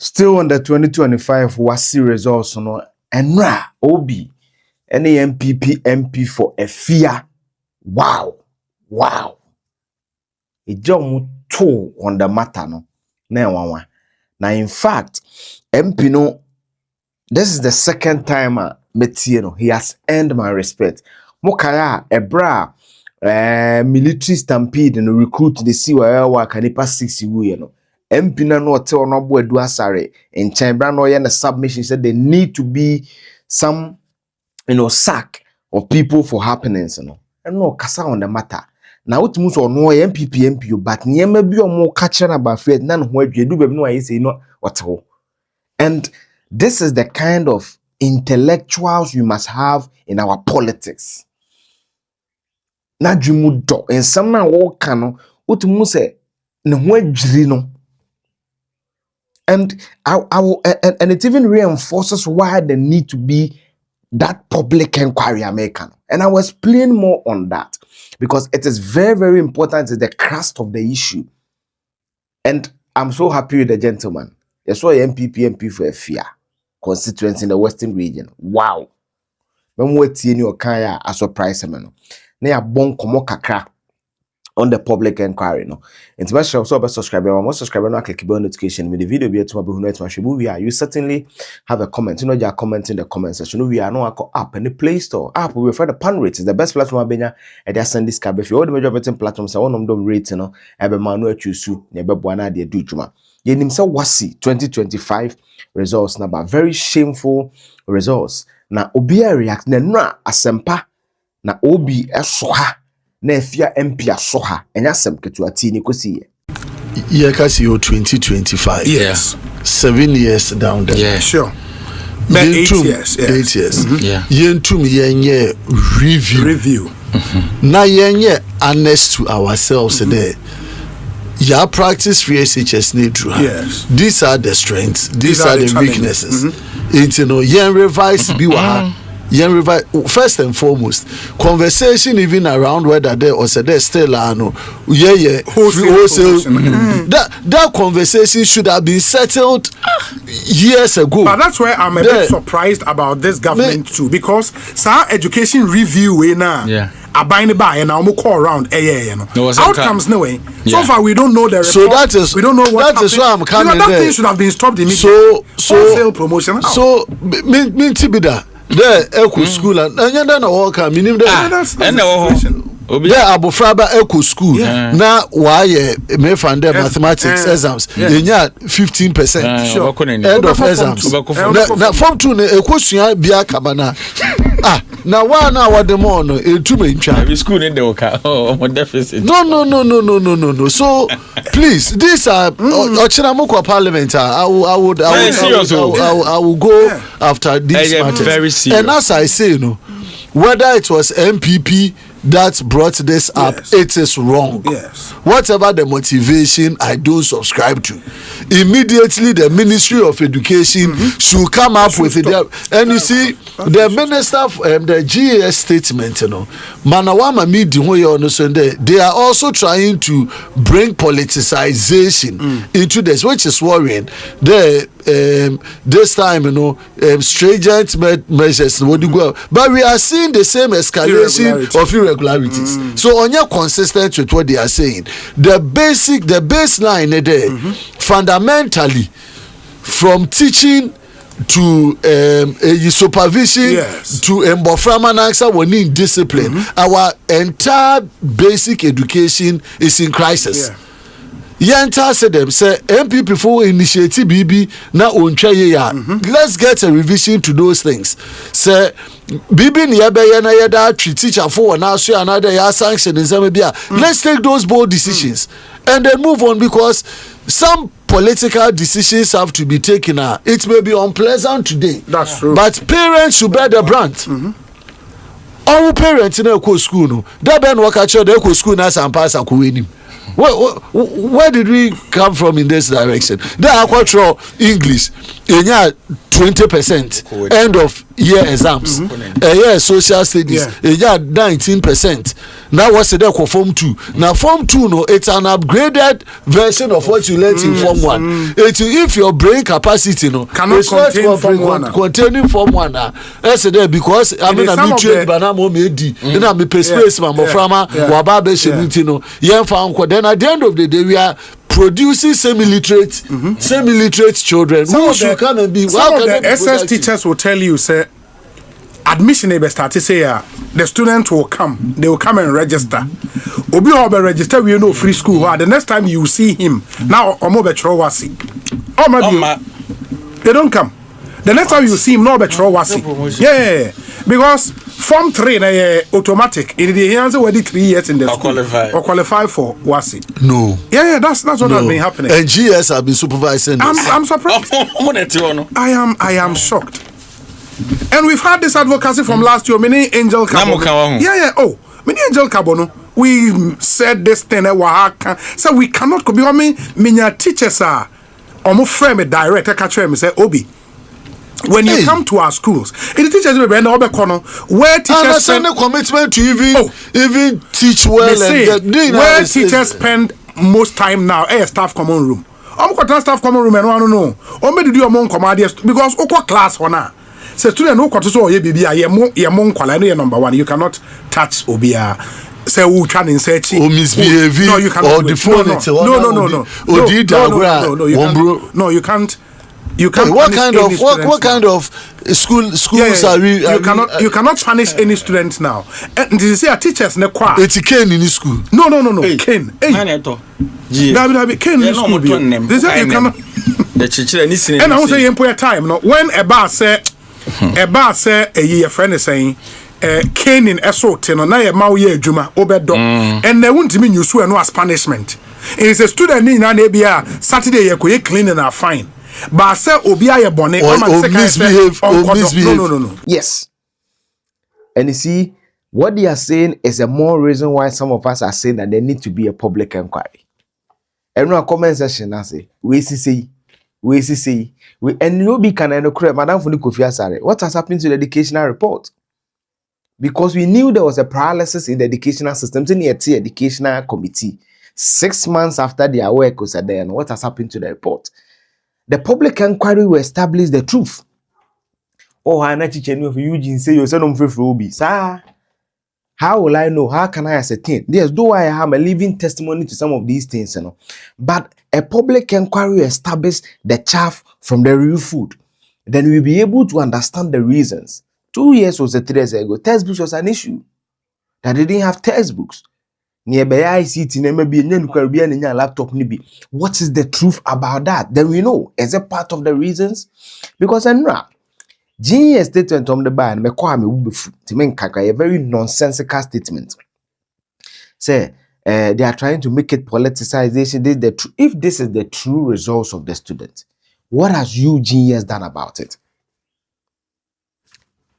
Still on the 2025 WASSCE results, no, and Obi, any NPP MP for a fear. Wow. It jump two on the matter, no. Now, in fact, MP no, this is the second time he has earned my respect. Mokaya, ebra, military stampede and recruit the CYL Kanipa 6 you know. MP no tell no boy do asare in chamber no yen submission said there need to be some sack of people for happenings and no kasa on the matter. Now what moves on no NPP MP but nyema bi o mo catcher about Fred nan ho adwedu be no say no what. And this is the kind of intellectuals you must have in our politics. Na dwumu do en some na wo ka no what mu say ne ho adwiri no. And and it even reinforces why there need to be that public inquiry American. And I was playing more on that because it is very, very important. It's the crust of the issue. And I'm so happy with the gentleman. That's why NPP MP for a fear constituency in the Western region. Wow. When we see your kaya a surprise him. Now bon komo kakra on the public inquiry no. And to make sure also subscribe now click the notification with the video be to my you certainly have a comment. You know you are commenting in the comment section. We are no app and the Play Store app we refer the pan rate is the best platform benya and they send this cab if you all the major betting platforms one of them rate no ebe manual choose nebe bwana de do juma. Ye nim say WASSCE 2025 results number very shameful results. Na obi react na Asempa na obi esoha na efia MP asoha enya sem ketu ati ni kosi ye kasi 2025 yes 7 years down there yeah sure 8 years 8 years yeah yentum yenye review na yenye honest to ourselves there. Yeah, practice free SHS need to have. Yes. These are the strengths. These are the weaknesses. You know, revise revise first and foremost. Conversation even around whether there or there still no. Wholesale. That conversation should have been settled years ago. But that's why I'm a bit surprised about this government too, because our education review we now. Yeah. Abide by and I'm call around outcomes no way. So far we don't know the report. So that is we don't know what that is why I'm coming that there. thing should have been stopped immediately. So promotion. So me tibida there eco school and then walk minim there. There abofraba eco school na why me find the mathematics exams enya 15% end of exams na form 2 na ekosua bia kabana na one hour the more no etume ntwa school in the oka deficit no so please these are ochinamoko parliament I will go after these matters very serious. And as I say whether it was MPP that brought this up, it is wrong. Yes. Whatever the motivation, I don't subscribe to. Immediately, the Ministry of Education should come up with it. And you see, the minister, the GAS statement, Manawama they are also trying to bring politicization into this, which is worrying. This time, stringent measures would go, but we are seeing the same escalation of irregularities. So on your consistent with what they are saying, the baseline there, fundamentally, from teaching to supervision to emboframanansa we need discipline. Our entire basic education is in crisis. Yenta said them say MPP for initiative BB na ontwa ya. Let's get a revision to those things. Say BB ni yebe na yeda teacher for na so another ya sanction in Zambia. Let's take those bold decisions and then move on, because some political decisions have to be taken. It may be unpleasant today. That's true. But parents should bear the brunt. All parents in a school no. That ben work at the school na sampasa kuwenim. Where did we come from in this direction? The aquatro English, 20% end of year exams. Yeah, social studies. Yeah, 19%. Now what's the for Form 2? Now Form 2, no, it's an upgraded version of what you learned in Form 1. If your brain capacity, no, cannot contain Form 1. Containing Form 1. That's there because I mean I'm trained by now medi. Then I'm a space man frama wababe shebiti yen fa anko. Then at the end of the day we are producing semi-literate children who should come and be. Some of the SS teachers will tell you, say, admission is start to say, the student will come, they will come and register. Obi will register, we know free school. The next time you see him, now Omo Betro Wasi. Oh my, they don't come. The next time you see him, no Betro Wasi. Yeah, because Form 3 automatic. In the hands already 3 years in the school or qualify for WASSCE. No. Yeah, that's what has been happening. And GS have been supervising this. I'm surprised. I am shocked. And we've had this advocacy from last year. Many Angel Cabo. Yeah. Oh, many Angel Cabo. We said this thing. So we cannot be. I mean, many teachers are almost frame a director catch him say Obi. When you come to our schools, the teachers will be where teachers spend a commitment to even teach well. Where teachers spend most time now, staff common room. Staff common room and one no. Maybe do among commanders because class for now. Say student no so ye baby number 1. You cannot touch Obia. Say who can in search or misbehaving or the phone. No, you can't. You can't. What kind of schools are we? You cannot punish any students now. And did you say a teachers ne kwa? It's Ken in school. No. Ken. Hey. Ken in school. They say you cannot. And I say you put time. No, when a bar say a year friend is saying. Ken in SOT no na ye ma ye adwuma obedo and they won't mean you sue no as punishment. It's a student in na bia Saturday ye ko cleaning and fine. But say obi aye bone or misbehave. No. Yes. And you see, what they are saying is a more reason why some of us are saying that there need to be a public inquiry. And no comment section I say, we see, and you be can Madam Funi Kofi Asare. What has happened to the educational report? Because we knew there was a paralysis in the educational system, in the educational committee. 6 months after their work was there, and what has happened to the report? The public inquiry will establish the truth. Oh, I know teacher of Eugene say you said sir. How will I know? How can I ascertain? Yes, though I have a living testimony to some of these things, But a public inquiry will establish the chaff from the real food. Then we'll be able to understand the reasons. 2 years or 3 years ago, textbooks was an issue. That they didn't have textbooks. Nearby ICT, maybe a laptop. What is the truth about that? Then we know. Is it part of the reasons? Because GS statement on the ban, a very nonsensical statement. Say, they are trying to make it politicization. If this is the true results of the student, what has GS done about it?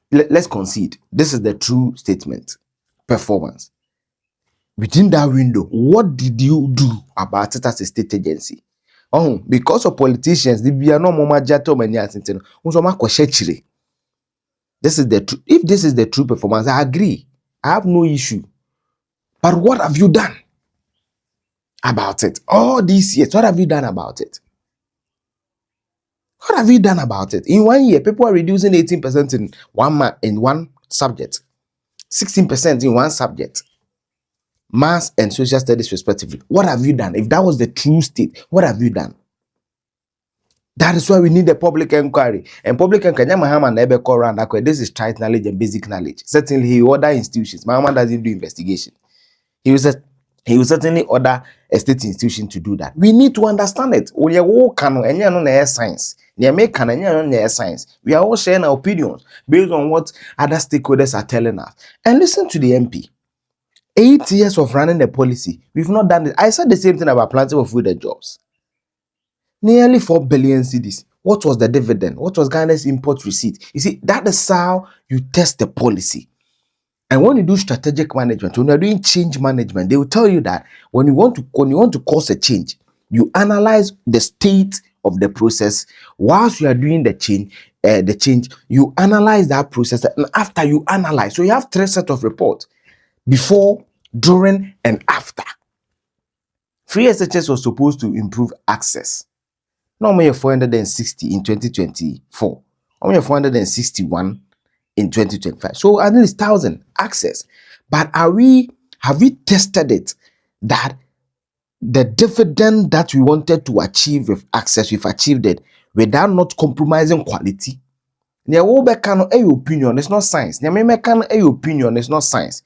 Let's concede. This is the true statement. Performance. Within that window, what did you do about it as a state agency? Oh, because of politicians, they are no more jato many as this is the truth. If this is the true performance, I agree. I have no issue. But what have you done about it? All these years, what have you done about it? What have you done about it? In 1 year, people are reducing 18% in one subject, 16% in one subject. Maths and social studies respectively. What have you done? If that was the true state, what have you done? That is why we need a public inquiry. And public inquiry, Mahama never call around that. This is child knowledge and basic knowledge. Certainly, he order institutions. Mahama doesn't do investigation. He will certainly order a state institution to do that. We need to understand it. We are all science. Science. We are all sharing our opinions based on what other stakeholders are telling us. And listen to the MP. 8 years of running the policy, we've not done it. I said the same thing about planting of food and jobs. Nearly 4 billion cedis. What was the dividend? What was Ghana's import receipt? You see, that is how you test the policy. And when you do strategic management, when you're doing change management, they will tell you that when you want to cause a change, you analyze the state of the process whilst you are doing the change, the change, you analyze that process, and after you analyze, so you have 3 sets of reports: before, during, and after. Free SHS was supposed to improve access. Normally 460 in 2024. Normally 461 in 2025. So at least 1,000 access. But have we tested it that the dividend that we wanted to achieve with access, we've achieved it without not compromising quality? Near Obekano a opinion, it's not science. Near Memekano a opinion, it's not science.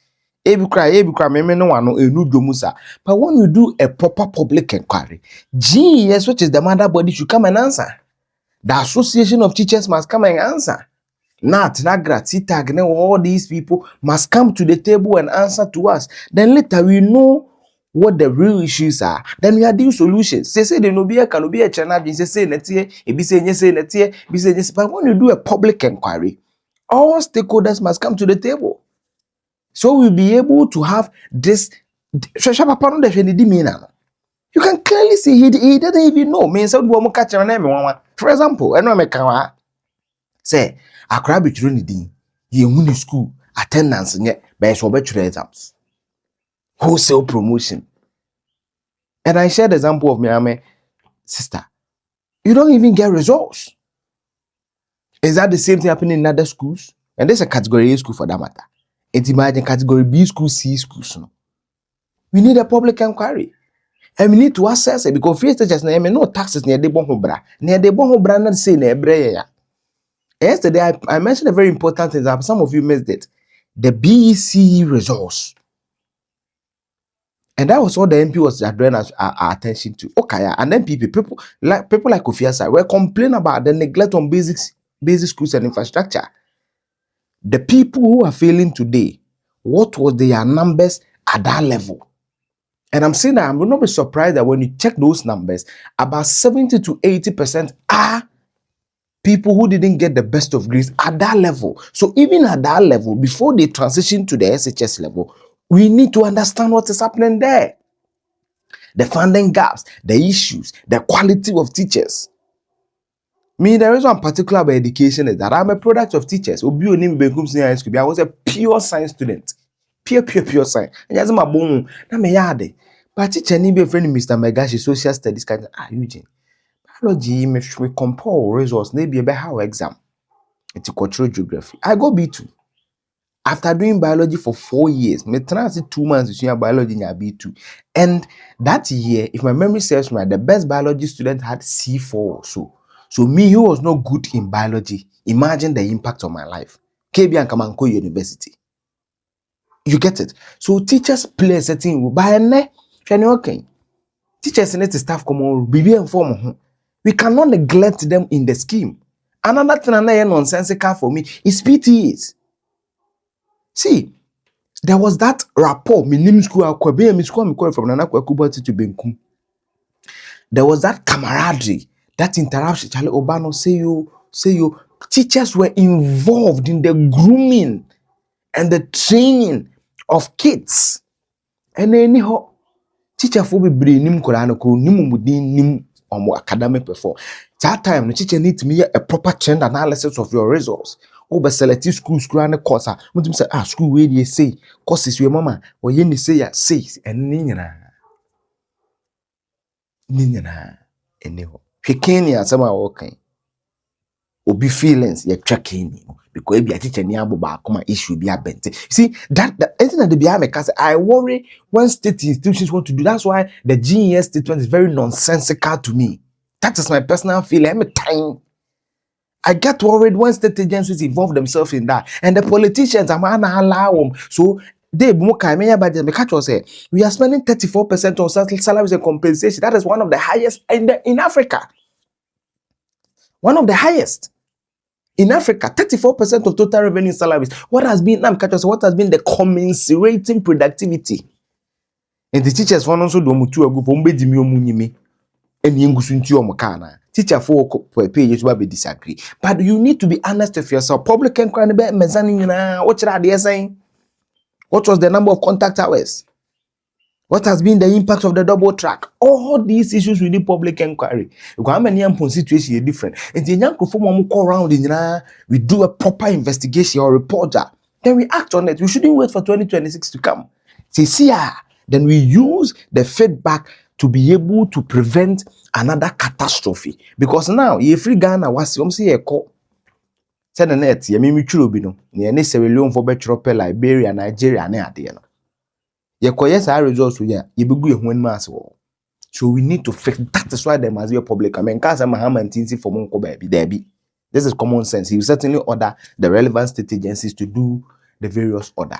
But when you do a proper public inquiry, GES, which is the mother body, should come and answer. The Association of Teachers must come and answer. Nat, Nagrat, Sitag, all these people must come to the table and answer to us. Then later we know what the real issues are. Then we are doing solutions. Say there no be a can be a channel. Say netie, be say netie, be say yes. But when you do a public inquiry, all stakeholders must come to the table. So we'll be able to have this. You can clearly see he doesn't even know. For example, I know me can say Accra between the din ye school attendance nye by so exams. Wholesale promotion. And I shared the example of me sister. You don't even get results. Is that the same thing happening in other schools? And there's a category A school for that matter. And imagine category B school, C schools. No? We need a public inquiry. And we need to assess it because free teachers no taxes near the bonhobra. Near the bonhobra not say near. Yesterday I mentioned a very important thing that some of you missed it. The BEC results. And that was what the MP was drawing our attention to. Okay, and then people like Kofiasa were complaining about the neglect on basic schools and infrastructure. The people who are failing today, what was their numbers at that level? And I'm saying that I will not be surprised that when you check those numbers, about 70 to 80% are people who didn't get the best of grades at that level. So even at that level, before they transition to the SHS level, we need to understand what is happening there. The funding gaps, the issues, the quality of teachers. Me, there is one particular about education is that I'm a product of teachers. I was a pure science student. Pure science. And just my bone. Na me yade. But teacher need be a friend Mr. Megashi social studies kind of Eugene. Biology me compare results maybe a how exam. It's cultural geography. I go B2. After doing biology for 4 years, me transit 2 months to see biology in B2. And that year, if my memory serves me right, the best biology student had C4 or so. So me, who was not good in biology, imagine the impact on my life. KB and Kamanko University. You get it? So teachers play a certain role. By okay. Teachers need to staff come on, be informed. We cannot neglect them in the scheme. Another thing nonsensical for me is PTAs. See, there was that rapport. From Nana Kwekubati to Benkum. There was that camaraderie, that interaction. Charlie Obano say you. Teachers were involved in the grooming and the training of kids. And anyhow, teacher for be bringing nim academic performance. That time, the teacher needs to make a proper trend analysis of your results. Over selective school and the course. When say school where they say courses your mama or you say ya says and ninyana anyhow. Kenya sama okay. Obi feelings you tracking because be a teacher near Boba come issue be a bent. See that anything that they be because I worry when state institutions want to do. That's why the GES statement is very nonsensical to me. That is my personal feeling. I'm a time. I get worried when state agencies involve themselves in that, and the politicians are not allow them. So they we are spending 34% on salaries and compensation. That is one of the highest in Africa. One of the highest in Africa. 34% of total revenue salaries. What has been the commensurating productivity? And the teachers want also do mutu agu for mbedi mi omunyime. Eni ngusu nti omukana. Teacher for pay you to disagree. But you need to be honest with yourself. Public inquiry be mezani nyina. What they saying? What was the number of contact hours? What has been the impact of the double track? All these issues we need public inquiry. Because how many situation is different. And the young people go around in we do a proper investigation or report that. Then we act on it. We shouldn't wait for 2026 to come. See, then we use the feedback to be able to prevent another catastrophe. Because now, if free Ghana was say a call. Send a net, you mean me true no. Near necessary loan for better Liberia, Nigeria, and Adiano. Your coyes are results with you be good when mass war. So we need to fix that. Is why there must be a public. I mean, Casa Mahama and Tinsi for Monko baby. There be. This is common sense. He will certainly order the relevant state agencies to do the various order.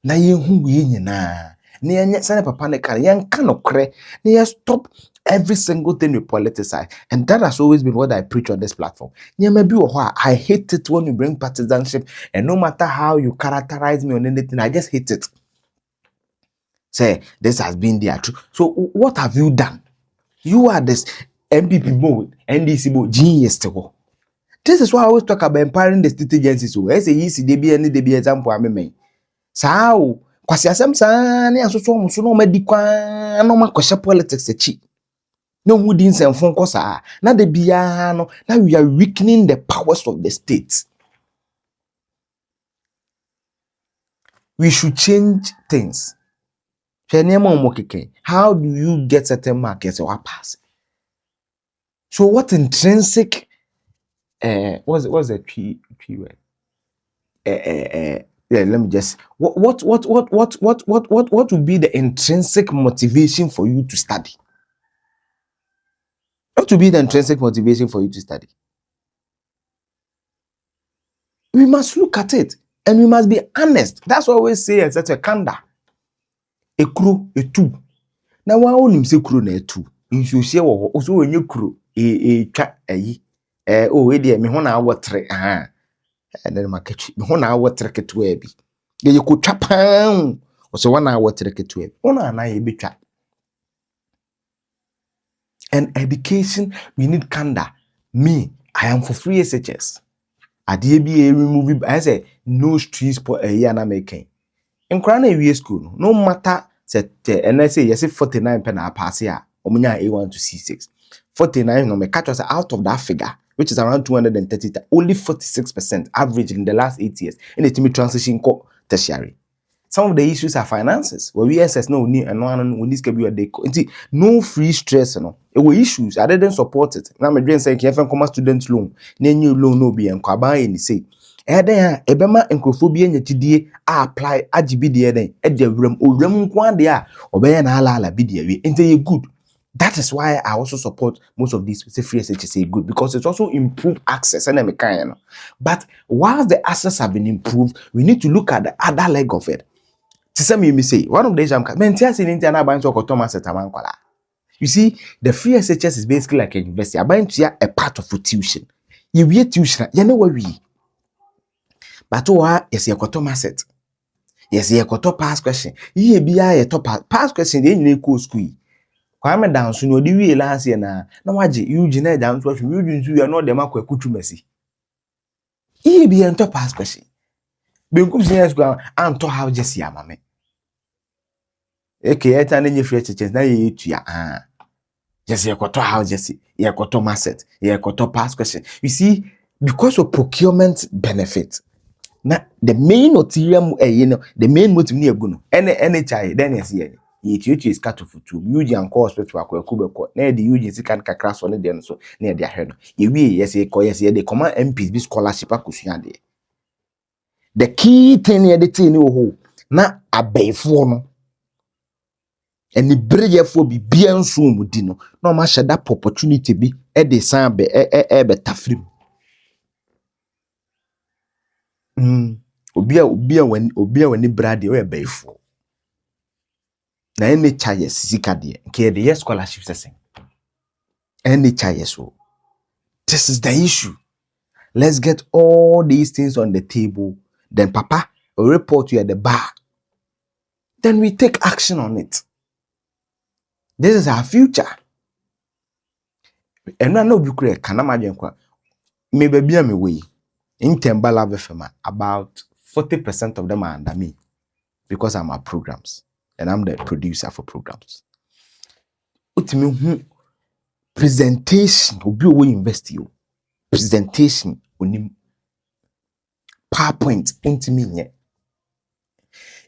Na yen hu we nyina. Na yen sane papa ne kan yen kan okre. Na yen stop every single thing we politicize. And that has always been what I preach on this platform. I hate it when you bring partisanship, and no matter how you characterize me on anything, I just hate it. Say, this has been their truth. So, what have you done? You are this NPP mode, NDC mode, genius to go. This is why I always talk about empowering the state agencies. So, I say, easy, they be any, they be example, I mean. So, kwasi Asempa, ni asoso so no medikwa, no ma kwashe politics echi. No who didn't send phone calls. Now the biano, now we are weakening the powers of the state. We should change things. How do you get certain markets or pass? So what intrinsic what's the key word? Yeah, let me just what would be the intrinsic motivation for you to study? What would be the intrinsic motivation for you to study? We must look at it and we must be honest. That's what I always say, such a kanda. A crew, a two. Now, why only say crew na two? You should share also when you crew chat oh, dear, me one hour tre and then my catch me 1 hour trek it to a be. You could chap or so 1 hour trek it to a 1 hour I be chat. And education, we need kanda. Me, I am for free SHS. At the ABA remove I say no streets per a year na making. In Crown area school, no matter said and I say yes, 49 pen a pass here, Omunya A1 to C6. 49 no me catch us out of that figure, which is around 230, only 46% average in the last 8 years in the timid transition co tertiary. Some of the issues are finances. Where we assess no need and one when this can be a day. No free stress, no. It were issues. I didn't support it. Now my dream saying, "Can you student loan? New loan no be and kwaba any say." Then ebema enkophobia nyatidie apply agibidie den e de wram owram kwan de a obeya na ala bidie we ente good. That is why I also support most of these free SHS good, because it's also improved access and kind. But whilst the access have been improved, we need to look at the other leg of it. You say one of the days you see, the free SHS is basically like a university. I'm buying to a part of a tuition. You be tuition, you know where we. But yes, you got asset. Yes, you got pass question. You be a top pass question. Then you go school. Kwame down soon. No, the last year na. No, waji you generate down to you are not the mark kuchu messy. You be a top pass question. Be good seniors go and to how just ya mame. Okay, it's an free SHS. Now you to ya just you got how just you got asset. You got pass question. You see, because of procurement benefit. Na the main material the main motive ni egu no NHI then yes here you is cut for two use and call hospital akwa na the use kan kakra so ne den so na de ahwe no ye wi yes they command MPs be scholarship akusua de the key thing here the thing ho na abaifo no eni breyefo bi bia nso mu di no na ma hye that opportunity bi e de san be be tafrim obia wani brade we baifo na any charges sika de nke the scholarship session any charges so this is the issue. Let's get all these things on the table, then papa will report you at the bar, then we take action on it. This is our future. And I know you can imagine maybe be me way in Tembala Vefema about 40% of them are under me because I'm our programs. and I'm the producer for programs. Ultimately, presentation obi owo invest you. Presentation onim PowerPoint ultimately nye.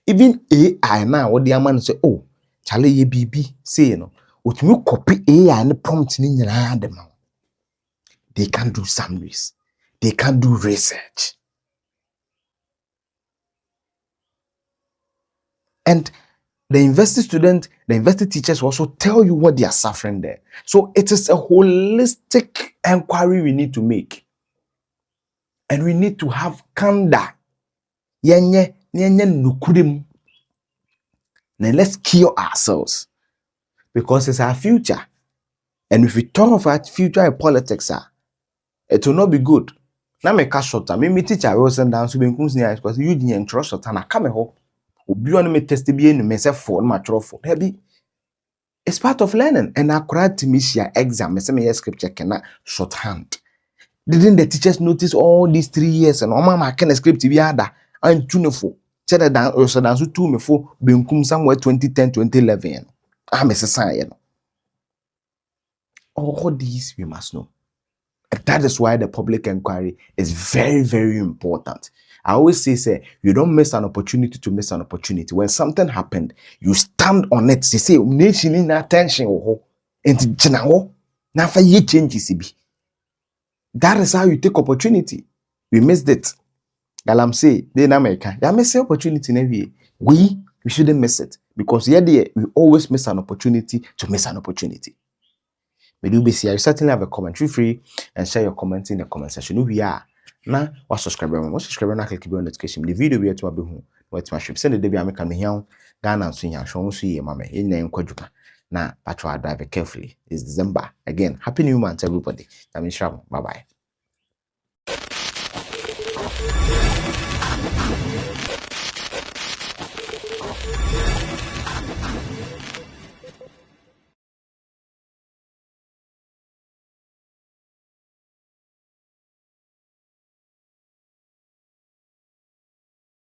Even AI now what the man say, oh, Charlie ye BB say no. Ultimately copy AI and prompt ni nyina dem. They can do summaries. They can do research. And the university student, the university teachers will also tell you what they are suffering there. So it is a holistic inquiry we need to make. And we need to have kanda. Yenye nukurim. Now let's cure ourselves. Because it's our future. And if we talk of our future in politics, it will not be good. Now make a short time. Me teacher will send down to be because you didn't trust short time. I come home. Obi on me test be no me say for my for. It's part of learning. And I cried to me share exam. Me say me scripture cannot shorthand. Didn't the teachers notice all these 3 years and mama can script be other and tuneful. Said that also dance to me for benkum somewhere 2010 2011. I'm a society. All these we must know. And that is why the public inquiry is very, very important. I always say, you don't miss an opportunity to miss an opportunity. When something happened, you stand on it. They say, nation in attention. Now for ye changes. That is how you take opportunity. We missed it. Galam say, they in America, you miss the opportunity in every we shouldn't miss it. Because we always miss an opportunity to miss an opportunity. But you certainly have a comment. Feel free and share your comments in the comment section. Who we are. Now, what subscribe now click the notification. The video we are to be home. What's my ship? Send the debut American here. Ghana and Swing and show you, mamma. In the Quadrupa. Now, patrol drive carefully. It's December. Again, happy new month, everybody. I'm in Bye bye.